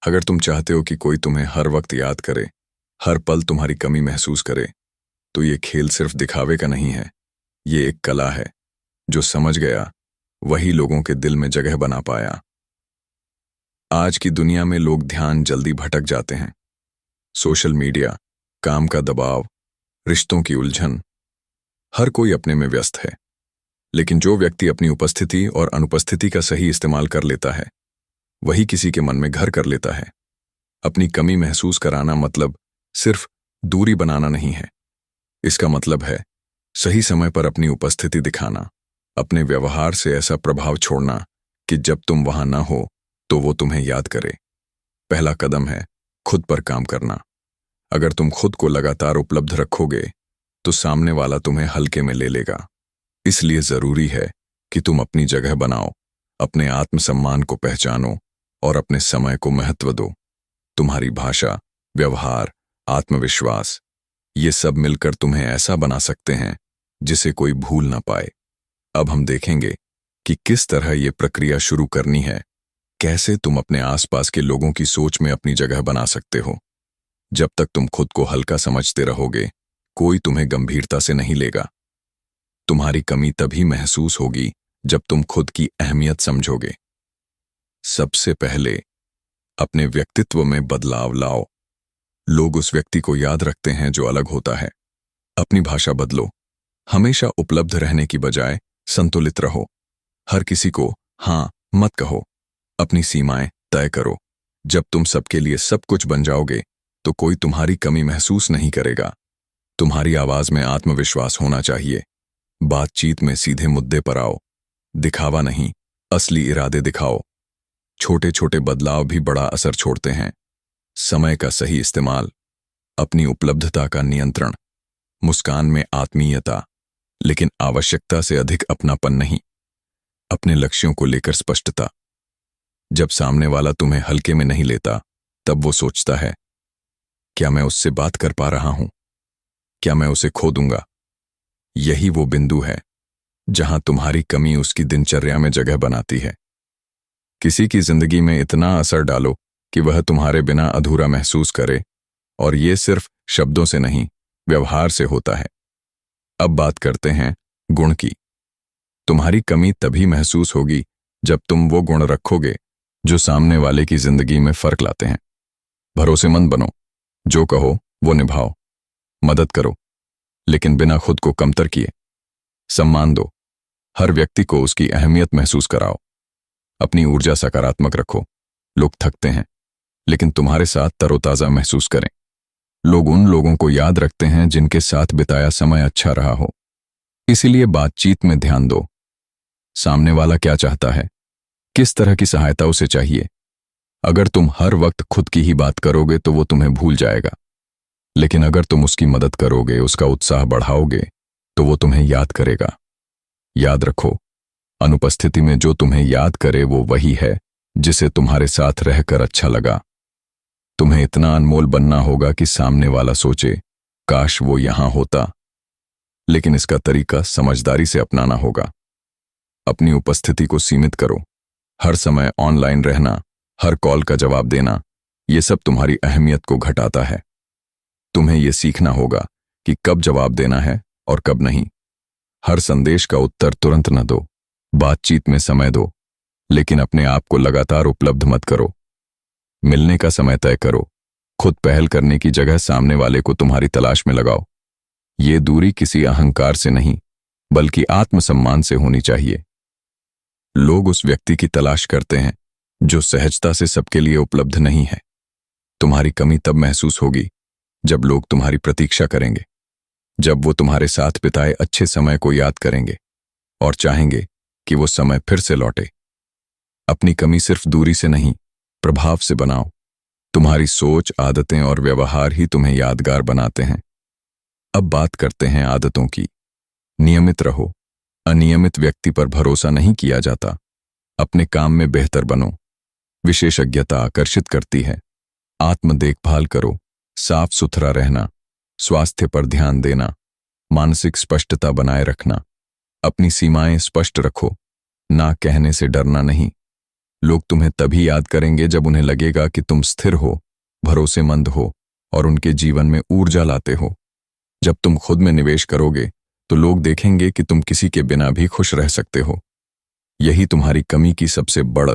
अगर तुम चाहते हो कि कोई तुम्हें हर वक्त याद करे, हर पल तुम्हारी कमी महसूस करे, तो ये खेल सिर्फ दिखावे का नहीं है। ये एक कला है। जो समझ गया वही लोगों के दिल में जगह बना पाया। आज की दुनिया में लोग ध्यान जल्दी भटक जाते हैं। सोशल मीडिया, काम का दबाव, रिश्तों की उलझन, हर कोई अपने में व्यस्त है। लेकिन जो व्यक्ति अपनी उपस्थिति और अनुपस्थिति का सही इस्तेमाल कर लेता है, वही किसी के मन में घर कर लेता है। अपनी कमी महसूस कराना मतलब सिर्फ दूरी बनाना नहीं है। इसका मतलब है सही समय पर अपनी उपस्थिति दिखाना, अपने व्यवहार से ऐसा प्रभाव छोड़ना कि जब तुम वहां ना हो तो वो तुम्हें याद करे। पहला कदम है खुद पर काम करना। अगर तुम खुद को लगातार उपलब्ध रखोगे तो सामने वाला तुम्हें हल्के में ले लेगा। इसलिए जरूरी है कि तुम अपनी जगह बनाओ, अपने आत्मसम्मान को पहचानो और अपने समय को महत्व दो। तुम्हारी भाषा, व्यवहार, आत्मविश्वास, ये सब मिलकर तुम्हें ऐसा बना सकते हैं जिसे कोई भूल ना पाए। अब हम देखेंगे कि किस तरह ये प्रक्रिया शुरू करनी है, कैसे तुम अपने आसपास के लोगों की सोच में अपनी जगह बना सकते हो। जब तक तुम खुद को हल्का समझते रहोगे, कोई तुम्हें गंभीरता से नहीं लेगा। तुम्हारी कमी तभी महसूस होगी जब तुम खुद की अहमियत समझोगे। सबसे पहले अपने व्यक्तित्व में बदलाव लाओ। लोग उस व्यक्ति को याद रखते हैं जो अलग होता है। अपनी भाषा बदलो। हमेशा उपलब्ध रहने की बजाय संतुलित रहो। हर किसी को हाँ मत कहो। अपनी सीमाएं तय करो। जब तुम सबके लिए सब कुछ बन जाओगे तो कोई तुम्हारी कमी महसूस नहीं करेगा। तुम्हारी आवाज में आत्मविश्वास होना चाहिए। बातचीत में सीधे मुद्दे पर आओ। दिखावा नहीं, असली इरादे दिखाओ। छोटे छोटे बदलाव भी बड़ा असर छोड़ते हैं। समय का सही इस्तेमाल, अपनी उपलब्धता का नियंत्रण, मुस्कान में आत्मीयता, लेकिन आवश्यकता से अधिक अपनापन नहीं। अपने लक्ष्यों को लेकर स्पष्टता। जब सामने वाला तुम्हें हल्के में नहीं लेता, तब वो सोचता है, क्या मैं उससे बात कर पा रहा हूं? क्या मैं उसे खो दूंगा? यही वो बिंदु है जहां तुम्हारी कमी उसकी दिनचर्या में जगह बनाती है। किसी की जिंदगी में इतना असर डालो कि वह तुम्हारे बिना अधूरा महसूस करे, और ये सिर्फ शब्दों से नहीं, व्यवहार से होता है। अब बात करते हैं गुण की। तुम्हारी कमी तभी महसूस होगी जब तुम वो गुण रखोगे जो सामने वाले की जिंदगी में फर्क लाते हैं। भरोसेमंद बनो। जो कहो वो निभाओ। मदद करो, लेकिन बिना खुद को कमतर किए। सम्मान दो। हर व्यक्ति को उसकी अहमियत महसूस कराओ। अपनी ऊर्जा सकारात्मक रखो। लोग थकते हैं, लेकिन तुम्हारे साथ तरोताजा महसूस करें। लोग उन लोगों को याद रखते हैं जिनके साथ बिताया समय अच्छा रहा हो। इसीलिए बातचीत में ध्यान दो। सामने वाला क्या चाहता है, किस तरह की सहायता उसे चाहिए। अगर तुम हर वक्त खुद की ही बात करोगे तो वो तुम्हें भूल जाएगा। लेकिन अगर तुम उसकी मदद करोगे, उसका उत्साह बढ़ाओगे, तो वो तुम्हें याद करेगा। याद रखो, अनुपस्थिति में जो तुम्हें याद करे वो वही है जिसे तुम्हारे साथ रहकर अच्छा लगा। तुम्हें इतना अनमोल बनना होगा कि सामने वाला सोचे, काश वो यहां होता। लेकिन इसका तरीका समझदारी से अपनाना होगा। अपनी उपस्थिति को सीमित करो। हर समय ऑनलाइन रहना, हर कॉल का जवाब देना, ये सब तुम्हारी अहमियत को घटाता है। तुम्हें यह सीखना होगा कि कब जवाब देना है और कब नहीं। हर संदेश का उत्तर तुरंत न दो। बातचीत में समय दो, लेकिन अपने आप को लगातार उपलब्ध मत करो। मिलने का समय तय करो। खुद पहल करने की जगह सामने वाले को तुम्हारी तलाश में लगाओ। ये दूरी किसी अहंकार से नहीं, बल्कि आत्मसम्मान से होनी चाहिए। लोग उस व्यक्ति की तलाश करते हैं जो सहजता से सबके लिए उपलब्ध नहीं है। तुम्हारी कमी तब महसूस होगी जब लोग तुम्हारी प्रतीक्षा करेंगे, जब वो तुम्हारे साथ बिताए अच्छे समय को याद करेंगे और चाहेंगे कि वो समय फिर से लौटे। अपनी कमी सिर्फ दूरी से नहीं, प्रभाव से बनाओ। तुम्हारी सोच, आदतें और व्यवहार ही तुम्हें यादगार बनाते हैं। अब बात करते हैं आदतों की। नियमित रहो। अनियमित व्यक्ति पर भरोसा नहीं किया जाता। अपने काम में बेहतर बनो। विशेषज्ञता आकर्षित करती है। आत्म देखभाल करो। साफ सुथरा रहना, स्वास्थ्य पर ध्यान देना, मानसिक स्पष्टता बनाए रखना। अपनी सीमाएं स्पष्ट रखो। ना कहने से डरना नहीं, लोग तुम्हें तभी याद करेंगे जब उन्हें लगेगा कि तुम स्थिर हो, भरोसेमंद हो और उनके जीवन में ऊर्जा लाते हो। जब तुम खुद में निवेश करोगे तो लोग देखेंगे कि तुम किसी के बिना भी खुश रह सकते हो। यही तुम्हारी कमी की सबसे बड़